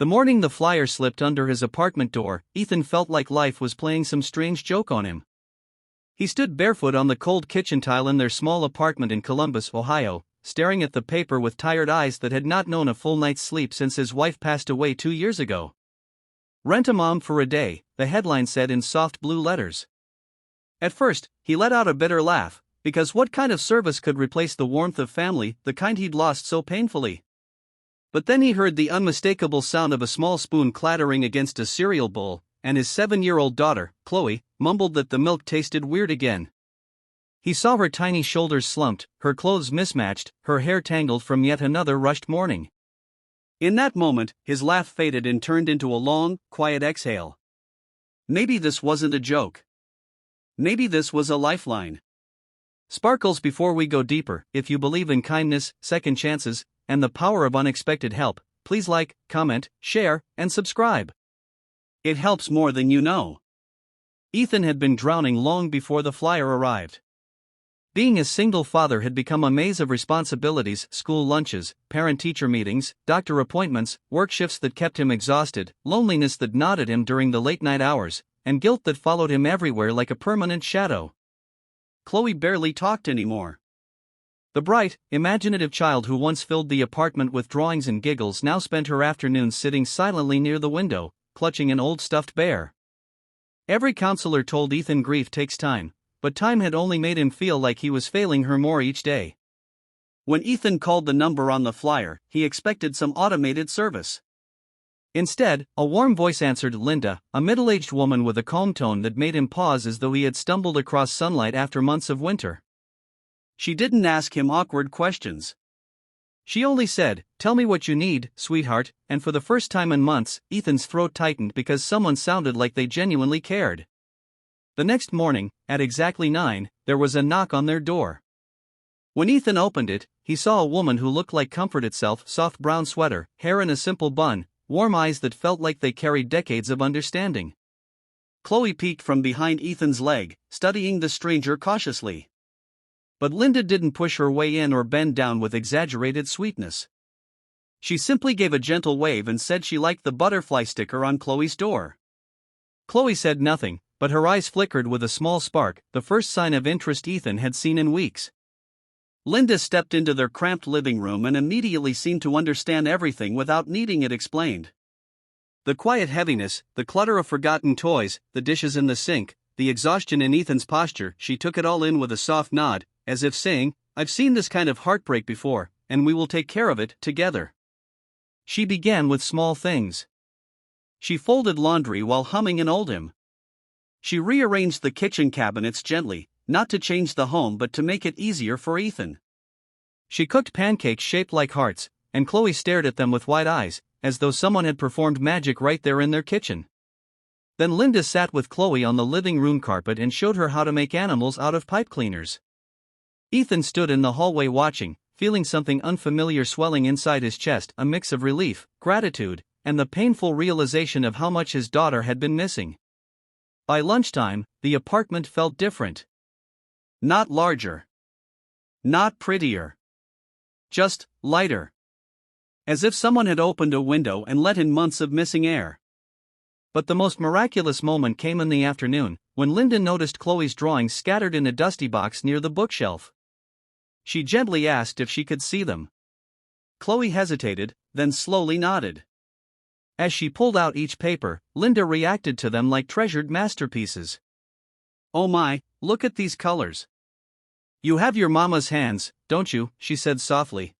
The morning the flyer slipped under his apartment door, Ethan felt like life was playing some strange joke on him. He stood barefoot on the cold kitchen tile in their small apartment in Columbus, Ohio, staring at the paper with tired eyes that had not known a full night's sleep since his wife passed away 2 years ago. "Rent a mom for a day," the headline said in soft blue letters. At first, he let out a bitter laugh, because what kind of service could replace the warmth of family, the kind he'd lost so painfully? But then he heard the unmistakable sound of a small spoon clattering against a cereal bowl, and his 7-year-old daughter, Chloe, mumbled that the milk tasted weird again. He saw her tiny shoulders slumped, her clothes mismatched, her hair tangled from yet another rushed morning. In that moment, his laugh faded and turned into a long, quiet exhale. Maybe this wasn't a joke. Maybe this was a lifeline. Sparkles, before we go deeper, if you believe in kindness, second chances, and the power of unexpected help, please like, comment, share, and subscribe. It helps more than you know. Ethan had been drowning long before the flyer arrived. Being a single father had become a maze of responsibilities: school lunches, parent-teacher meetings, doctor appointments, work shifts that kept him exhausted, loneliness that gnawed at him during the late-night hours, and guilt that followed him everywhere like a permanent shadow. Chloe barely talked anymore. The bright, imaginative child who once filled the apartment with drawings and giggles now spent her afternoons sitting silently near the window, clutching an old stuffed bear. Every counselor told Ethan grief takes time, but time had only made him feel like he was failing her more each day. When Ethan called the number on the flyer, he expected some automated service. Instead, a warm voice answered: Linda, a middle-aged woman with a calm tone that made him pause as though he had stumbled across sunlight after months of winter. She didn't ask him awkward questions. She only said, "Tell me what you need, sweetheart," and for the first time in months, Ethan's throat tightened because someone sounded like they genuinely cared. The next morning, at exactly 9, there was a knock on their door. When Ethan opened it, he saw a woman who looked like comfort itself: soft brown sweater, hair in a simple bun, warm eyes that felt like they carried decades of understanding. Chloe peeked from behind Ethan's leg, studying the stranger cautiously. But Linda didn't push her way in or bend down with exaggerated sweetness. She simply gave a gentle wave and said she liked the butterfly sticker on Chloe's door. Chloe said nothing, but her eyes flickered with a small spark, the first sign of interest Ethan had seen in weeks. Linda stepped into their cramped living room and immediately seemed to understand everything without needing it explained. The quiet heaviness, the clutter of forgotten toys, the dishes in the sink, the exhaustion in Ethan's posture, she took it all in with a soft nod, as if saying, "I've seen this kind of heartbreak before, and we will take care of it together." She began with small things. She folded laundry while humming an old hymn. She rearranged the kitchen cabinets gently, not to change the home but to make it easier for Ethan. She cooked pancakes shaped like hearts, and Chloe stared at them with wide eyes, as though someone had performed magic right there in their kitchen. Then Linda sat with Chloe on the living room carpet and showed her how to make animals out of pipe cleaners. Ethan stood in the hallway watching, feeling something unfamiliar swelling inside his chest, a mix of relief, gratitude, and the painful realization of how much his daughter had been missing. By lunchtime, the apartment felt different. Not larger. Not prettier. Just lighter. As if someone had opened a window and let in months of missing air. But the most miraculous moment came in the afternoon, when Linda noticed Chloe's drawings scattered in a dusty box near the bookshelf. She gently asked if she could see them. Chloe hesitated, then slowly nodded. As she pulled out each paper, Linda reacted to them like treasured masterpieces. "Oh my, look at these colors. You have your mama's hands, don't you?" she said softly.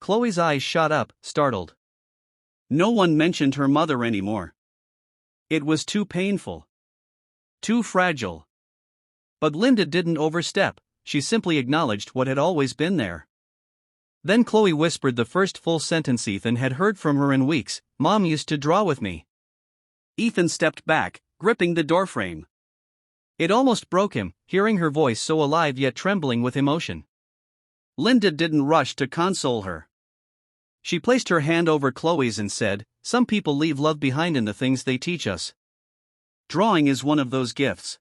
Chloe's eyes shot up, startled. No one mentioned her mother anymore. It was too painful. Too fragile. But Linda didn't overstep, she simply acknowledged what had always been there. Then Chloe whispered the first full sentence Ethan had heard from her in weeks: "Mom used to draw with me." Ethan stepped back, gripping the doorframe. It almost broke him, hearing her voice so alive yet trembling with emotion. Linda didn't rush to console her. She placed her hand over Chloe's and said, "Some people leave love behind in the things they teach us. Drawing is one of those gifts."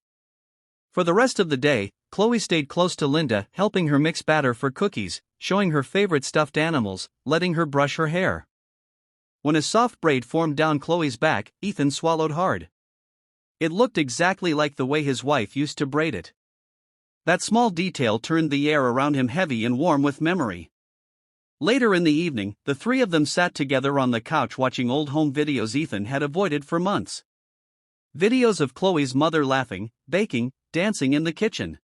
For the rest of the day, Chloe stayed close to Linda, helping her mix batter for cookies, showing her favorite stuffed animals, letting her brush her hair. When a soft braid formed down Chloe's back, Ethan swallowed hard. It looked exactly like the way his wife used to braid it. That small detail turned the air around him heavy and warm with memory. Later in the evening, the three of them sat together on the couch watching old home videos Ethan had avoided for months. Videos of Chloe's mother laughing, baking, dancing in the kitchen.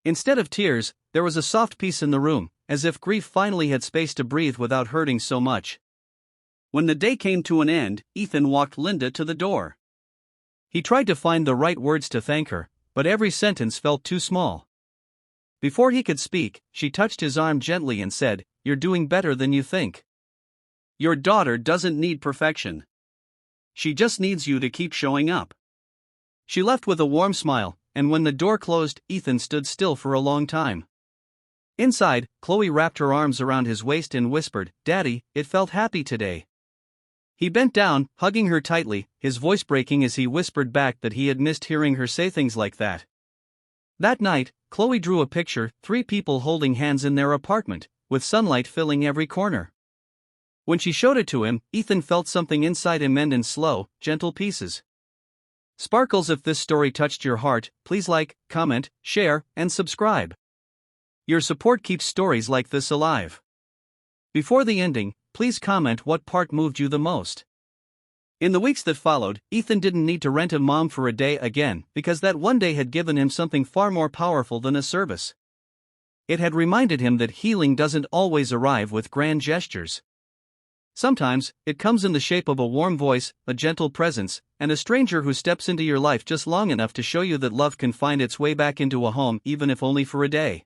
Instead of tears, there was a soft peace in the room, as if grief finally had space to breathe without hurting so much. When the day came to an end, Ethan walked Linda to the door. He tried to find the right words to thank her, but every sentence felt too small. Before he could speak, she touched his arm gently and said, "You're doing better than you think. Your daughter doesn't need perfection. She just needs you to keep showing up." She left with a warm smile, and when the door closed, Ethan stood still for a long time. Inside, Chloe wrapped her arms around his waist and whispered, "Daddy, it felt happy today." He bent down, hugging her tightly, his voice breaking as he whispered back that he had missed hearing her say things like that. That night, Chloe drew a picture, three people holding hands in their apartment, with sunlight filling every corner. When she showed it to him, Ethan felt something inside him end in slow, gentle pieces. Sparkles, if this story touched your heart, please like, comment, share, and subscribe. Your support keeps stories like this alive. Before the ending, please comment what part moved you the most. In the weeks that followed, Ethan didn't need to rent a mom for a day again, because that one day had given him something far more powerful than a service. It had reminded him that healing doesn't always arrive with grand gestures. Sometimes, it comes in the shape of a warm voice, a gentle presence, and a stranger who steps into your life just long enough to show you that love can find its way back into a home even if only for a day.